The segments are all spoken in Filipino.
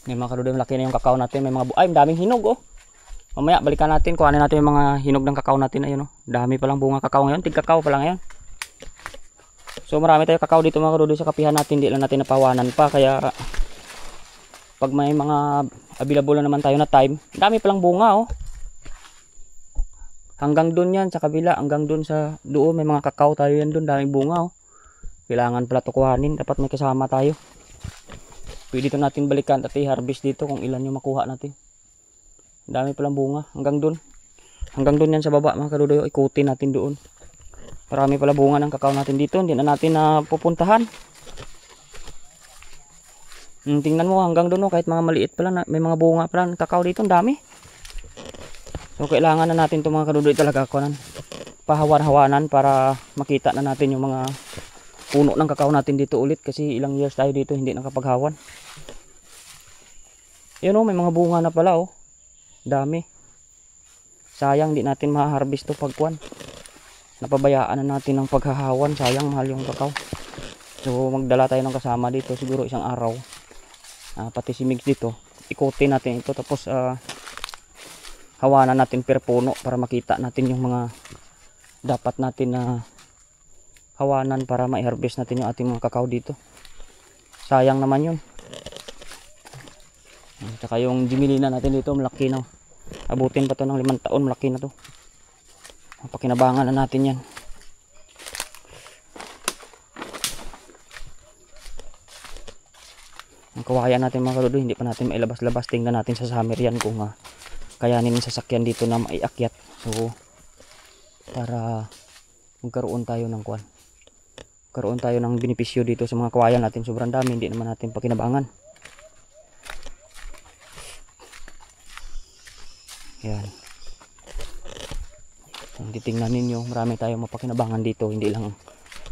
May mga kadudoy, malaki na yung kakao natin. May mga ay, daming hinog oh. Mamaya balikan natin, kuhanin natin yung mga hinog ng kakao natin. Ayun oh. Dami pa lang bunga kakao ngayon. Tig kakao pa lang ngayon. So marami tayo kakao dito mga kadudoy sa kapihan natin. Hindi lang natin napawanan pa. Kaya pag may mga available na naman tayo na time, dami pa lang bunga oh. Hanggang doon yan sa kabila, hanggang doon sa doon may mga kakao tayo yan doon, daming bunga oh. Kailangan pala tukuhanin, dapat may kasama tayo. Pwede ito natin balikan at i-harvest dito kung ilan yung makuha natin. Dami palang bunga hanggang doon. Hanggang doon yan sa baba mga kadudoy, ikutin natin doon. Marami pala bunga ng kakao natin dito, hindi na natin pupuntahan. Tingnan mo hanggang doon oh, kahit mga maliit pala, may mga bunga pala ng kakao dito, ang dami. So kailangan na natin itong mga kadudoy talaga pahawan-hawanan para makita na natin yung mga puno ng kakao natin dito ulit kasi ilang years tayo dito hindi nakapaghawan. Yun oh, may mga bunga na pala oh. Dami. Sayang di natin ma-harvest to pagkuan. Napabayaan na natin ng paghahawan, sayang mahal yung kakao. So magdala tayo ng kasama dito siguro isang araw. Pati si Migs dito. Ikutin natin ito tapos hawanan natin per puno para makita natin yung mga dapat natin na hawanan para ma-harvest natin yung ating mga kakao dito. Sayang naman yun. Tsaka yung jimilina natin dito malaki na. Abutin pa to ng 5 taon, malaki na to. Pakinabangan na natin yan. Ang kawayan natin mga kadudoy, hindi pa natin mailabas-labas. Tingnan natin sa summer yan kung kayanin yung sasakyan dito na maiakyat. So para magkaroon tayo ng kuwan, karoon tayo ng benepisyo dito sa mga kawayan natin. Sobrang dami, hindi naman natin pakinabangan. Yan. Kung titingnan ninyo, marami tayong mapakinabangan dito. Hindi lang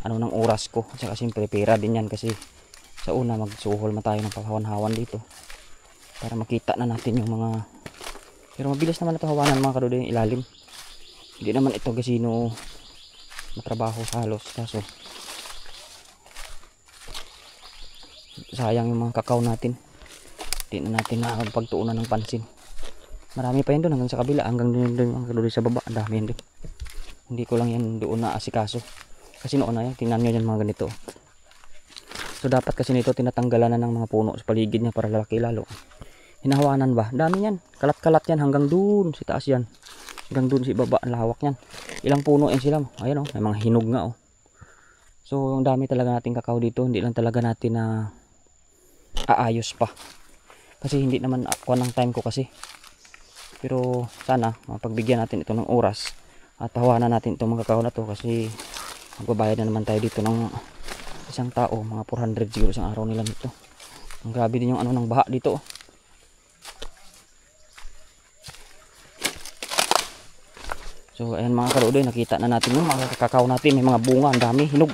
ng oras ko. At saka siyempre pera din yan kasi sa una magsuhol na tayo ng paghawan-hawan dito para makita na natin yung mga. Pero mabilis naman ito hawanan mga kadudoy, yung ilalim. Hindi naman ito gasino matrabaho sa halos. Kaso sayang yung mga kakao natin. Hindi na natin nakapagtuunan ng pansin. Marami pa yan doon hanggang sa kabila. Hanggang doon mga kadudoy sa baba. Ang dami yan doon. Hindi ko lang yan doon na asikaso. Kasi noon na yan. Tingnan nyo yan mga ganito. So dapat kasi nito tinatanggalan na ng mga puno sa paligid niya para lalaki lalo. Hinahawanan ba? Dami yan. Kalat-kalat yan hanggang doon sa taas yan. Hanggang doon sa baba. Ang lawak yan. Ilang puno yan sila. Ayan oh. May mga hinog nga oh. So ang dami talaga nating kakao dito. Hindi lang talaga natin na aayos pa. Kasi hindi naman ako ng time ko kasi. Pero sana mapagbigyan natin ito ng oras. At hawanan natin itong mga kakao na to. Kasi magbabayad na naman tayo dito ng isang tao, mga 400 siguro isang araw nila nito. Ang grabe din yung ng baha dito. So ayan mga kadudoy, nakita na natin yung mga kakao natin, may mga bunga, ang dami, hinog.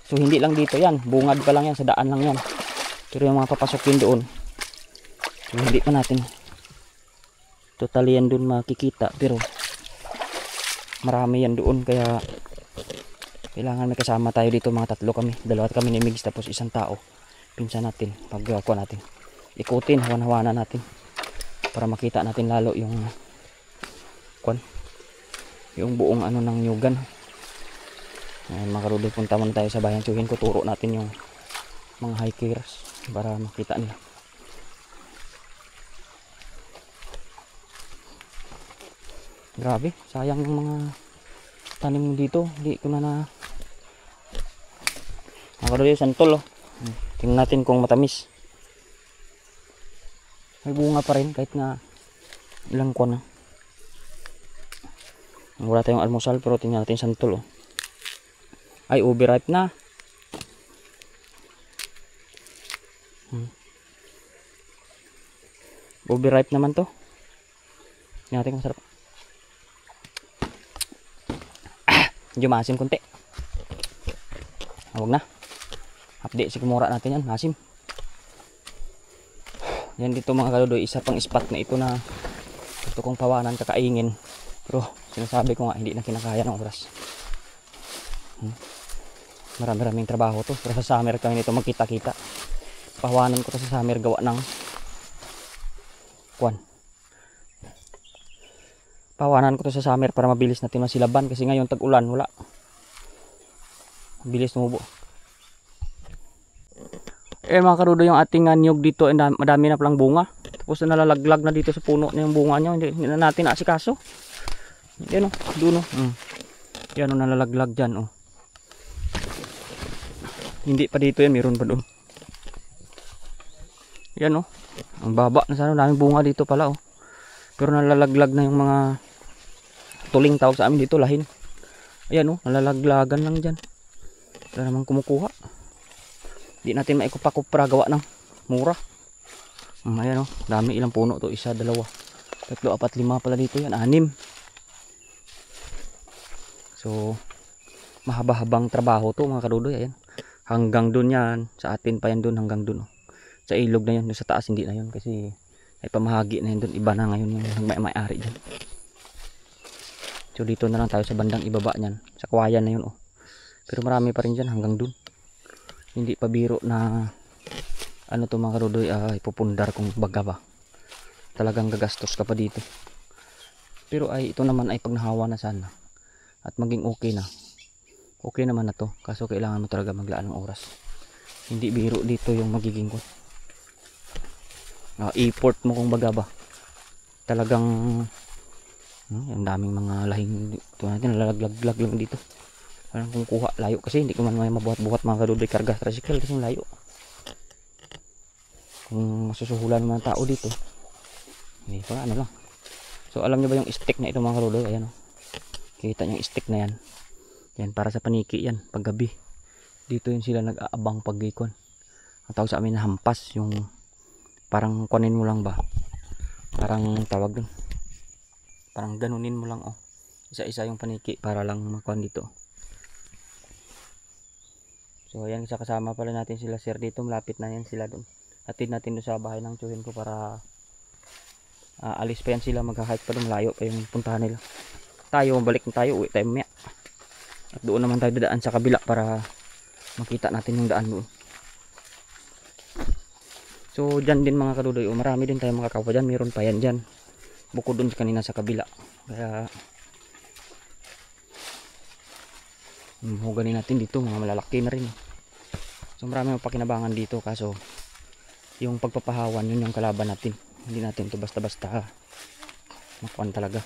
So hindi lang dito yan, bungad pa lang yan, sa daan lang yan. Pero yung mga papasok yun doon, so hindi pa natin totally yan doon makikita, pero marami yan doon, kaya kailangan may kasama tayo dito, mga tatlo kami. Dalawa kami ni Migs tapos isang tao. Pinsan natin. Pagkuha natin. Ikutin, hawan-hawanan natin. Para makita natin lalo yung buong ng nyugan. Ayan mga kadudoy, punta muna tayo sa bayan Tsuhin ko. Turo natin yung mga hikers para makita nila. Grabe, sayang yung mga tanim dito. Hindi ko na kadudoy, santol oh. Tingnan natin kung matamis. May bunga pa rin kahit na ilang kuwan na. Wala tayong almusal pero tingnan natin santol oh. Ay, overripe na. Overripe naman to. Tingnan natin kung masarap. Medyo maasim konti. Huwag na. Update si kumura natin yan. Maasim. Yan dito mga kadudoy. Isa pang spot na ito na gusto kong pawanan, kakaingin. Pero sinasabi ko nga hindi na kinakaya ng oras. Maraming trabaho to. Pero sa summer kami nito magkita-kita. Pawanan ko to sa summer gawa ng kwan. Pawanan ko to sa summer para mabilis natin masilaban kasi ngayon tag-ulan wala. Bilis tumubo. Mga karudo, yung ating niyog dito madami na palang bunga. Tapos nalalaglag na dito sa puno na yung bunga niya. Hindi na natin naasikaso. Yan o, doon o. Yan o, nalalaglag dyan o. Hindi pa dito yan, meron pa doon. Yan o. Ang baba na sana, daming bunga dito pala o. Pero nalalaglag na yung mga tuling, tawag sa amin dito, lahin. Ayan o, nalalaglagan lang dyan. Wala namang kumukuha. Di natin maikupra-kupra, gawa ng mura. Ayan o, dami, ilang puno to, 1, 2, 3, 4, 5 pala dito yan, 6. So mahaba-habang trabaho to mga kadudoy. Ayan, hanggang dun yan, sa atin pa yan dun, hanggang dun o. Sa ilog na yun, sa taas hindi na yun kasi ay pamahagi na yun dun, iba na ngayon yung may-ari dyan. So dito na lang tayo sa bandang ibaba nyan, sa kawayan na yun o. Pero marami pa rin dyan hanggang dun. Hindi pa biro na ano to mga karudoy, ipupundar kung baga ba. Talagang gagastos ka pa dito. Pero ay ito naman ay pagnahawa na sana at maging okay na. Okay naman na to, kaso kailangan mo talaga maglaan ng oras. Hindi biro dito yung magiging ko. Import mo kung baga ba. Talagang ang daming mga lahing ito natin, nalalaglag lang dito. Parang kung kuha layo kasi hindi ko man mabuhat-buhat mga kadudoy, karga tricycle kasi layo. Kung masusuhulan naman tao dito, hindi pa ano lang. So alam niyo ba yung stick na ito mga kadudoy? Ayan o, kita niyo yung stick na yan. Yan para sa paniki yan paggabi. Dito yun sila nag-aabang pag-ikon. Ang tawag sa amin na hampas, yung parang kunin mo lang ba, parang tawag dun, parang ganunin mo lang o, isa-isa yung paniki para lang makuha dito. So ayan, isa kasama pala natin sila sir dito, malapit na yan sila doon. Atid natin doon sa bahay ng tsuhin ko para alis pa yan sila, mag-hike pa doon, malayo pa yung puntahan nila. Tayo, balik na tayo, uwi tayo mamaya. At doon naman tayo dadaan sa kabila para makita natin yung daan doon. So dyan din mga kadudoy, marami din tayo makakawa dyan, meron pa yan dyan. Bukod doon kanina sa kabila. Kaya huganin natin dito, mga malalaki na rin. So marami mapakinabangan dito, kaso yung pagpapahawan yun yung kalaban natin. Hindi natin ito basta-basta makuhan talaga,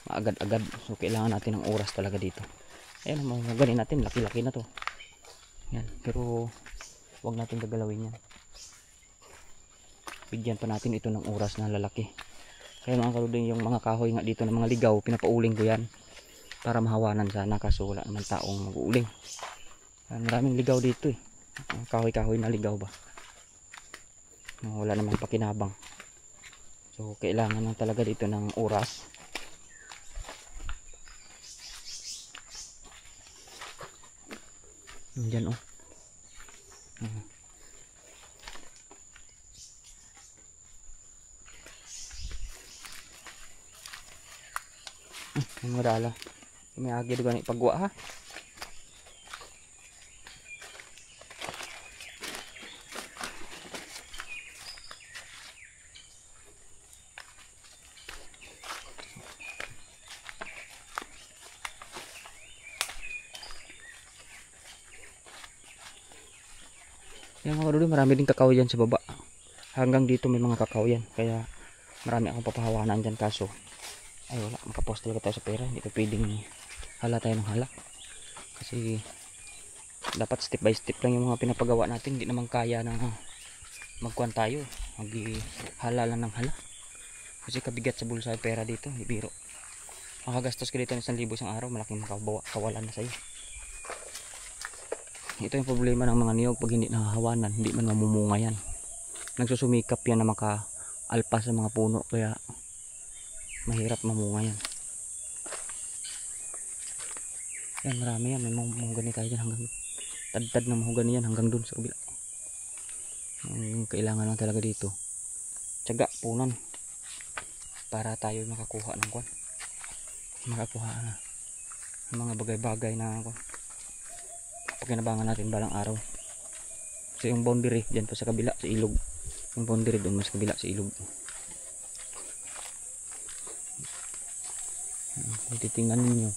maagad-agad. So kailangan natin ng oras talaga dito. Ayan, huganin natin, laki-laki na to yan, pero huwag natin gagalawin yan. Bigyan pa natin ito ng oras na lalaki. Kaya mga kaludoy, yung mga kahoy nga dito ng mga ligaw, pinapauling ko yan para mahawanan sana, kaso wala naman taong mag-uuling. Maraming ligaw dito eh, kahoy-kahoy na ligaw ba, wala namang pakinabang. So kailangan lang talaga dito ng oras. Diyan oh. Ang marala. May agi doon ipagwa ha. Yan mga kadudoy, marami din kakao yan sa baba. Hanggang dito may mga kakao yan. Kaya marami akong papahawanan dyan, kaso ay wala, makapost talaga tayo sa pera. Hindi ko pwedeng hala tayo ng hala. Kasi dapat step by step lang yung mga pinapagawa natin. Hindi naman kaya na magkuhan tayo, maghala lang ng hala. Kasi kabigat sa bulsa yung pera dito, hindi biro. Makagastos ka dito ng 1,000 isang araw, malaking kawalan na sa'yo. Ito yung problema ng mga niyog pag hindi nahahawanan, hindi man mamumunga yan. Nagsusumikap yan na maka-alpas sa mga puno, kaya mahirap mamunga yan. Yan, marami yan, may mahugani tayo dyan hanggang tad-tad ng mahugani yan hanggang dun sa kabila. Yung kailangan lang talaga dito, tiyaga, punan, para tayo makakuha ng kwan, makakuha ng mga bagay-bagay na kwan pagkinabangan natin balang araw. So yung boundary dyan pa sa kabila sa ilog, Yung boundary doon mas kabila sa ilog. Titingnan ninyo.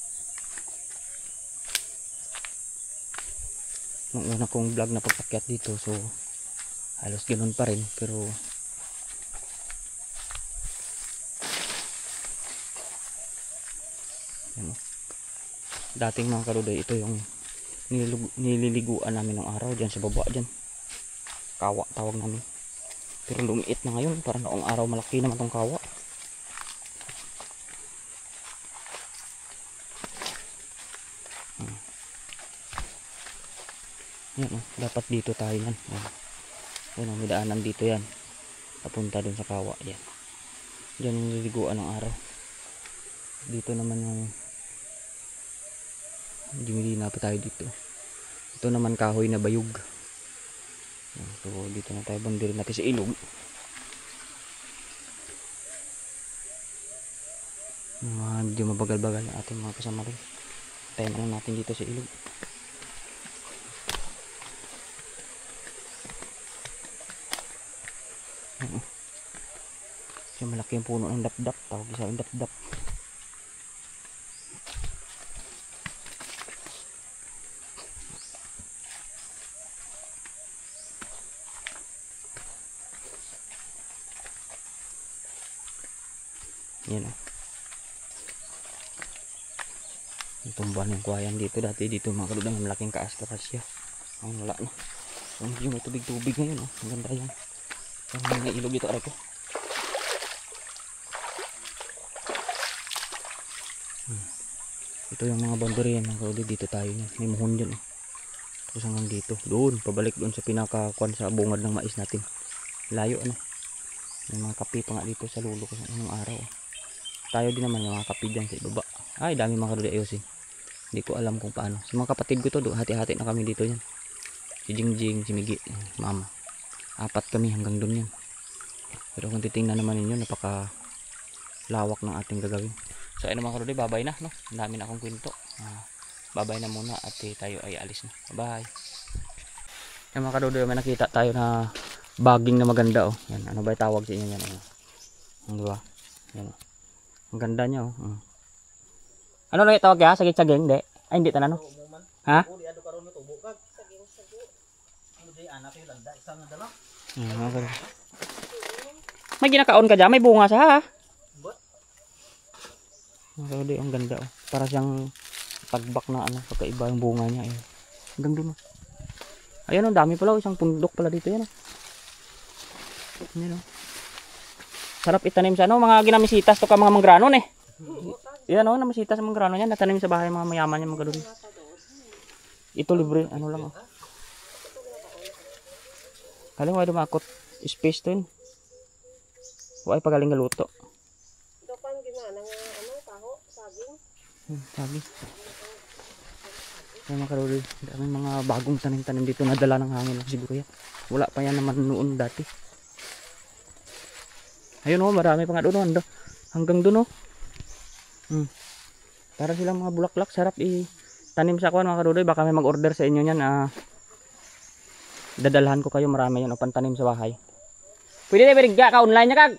Nung una kong vlog na pagpakyat dito, so halos ganoon pa rin, pero ano, dating mga kaluday, ito yung nililiguan namin ng araw dyan sa baba dyan. Kawa tawag namin. Pero lumiit na ngayon, parang noong araw malaki naman tong kawa. Yan, dapat dito tayo yan. Yan, may daanan dito yan. Papunta dun sa kawa. Yan. Diyan yung nililiguan ng araw. Dito naman yung dimilina pa tayo dito. Ito naman kahoy na bayog. Yan, so dito na tayo bandirin natin sa ilog. Medyo mabagal-bagal ang ating mga kasama rin. Tayo na natin dito sa ilog. So, malaki yung puno ng dapdap, tawag isa yung dapdap. Yan o. Tumban yung kuwayan dito. Dati dito mga kaludang malaking kaaskarasya. Ngayon wala na. So, yung may tubig-tubig ngayon o. Ang ganda yan. Yung mga ilog dito aray ko. Ito yung mga boundary yan mga kaludang. Dito tayo niya. May muhon dyan o. Tapos hanggang dito. Doon. Pabalik doon sa pinakakuan sa bungad ng mais natin. Layo ano. May mga kapi pa nga dito sa lulo ko ng araw o. Tayo din naman yung mga kapi dyan sa ibaba. Ay dami mga kaludang ayusin. Hindi ko alam kung paano. Sa mga kapatid ko to, hati-hati na kami dito yan. Si Jingjing, si Migi, Mama. 4 kami hanggang doon yan. Pero kung titingnan naman ninyo, napaka lawak ng ating gagawin. So ayun mga kaludang, babay na. No? Ang dami na akong kwento. Babay na muna at tayo ay alis na. Bye. Yung mga kaludang, may nakita tayo na baging na maganda. Oh. Yan, ano ba yung tawag sa inyo yan? Diba? Yan. Ang ganda niya. Oh. Ano na tawag ya? Saging-saging? Hindi. Ay, hindi tanano. Ha? May ginakaon ka dyan? May bunga sa ha? Ang ganda. Oh. Para siyang tagbak na ano. Pagkaiba yung bunga niya. Eh. Hanggang dun. Ayan, ang dami pala. Isang pundok pala dito yan. Ayan, oh. Sarap itanim sa ano. Mga ginamisitas to ka mga manggranon eh. Yan o, namasita sa mga grano niya, natanim sa bahay mga mayaman niya mga gaduli. Ito libre, ano lang o. Kaling wala dumakot, space to yun. Huwag pagaling galuto. Dopan gimana nga ano, taho, saging. Saging. Yan mga kaduli, daming mga bagong tanim-tanim dito, nadala ng hangin lang siguro yan. Wala pa yan naman noon dati. Ayun o, marami pa nga doon. Hanggang doon o. Para silang mga bulaklak, sarap i-tanim sa kuwan mga kadudoy. Baka may mag-order sa inyo niyan. Dadalhan ko kayo, marami yan o pantanim sa bahay. Pwede na berigya ka online niya kag.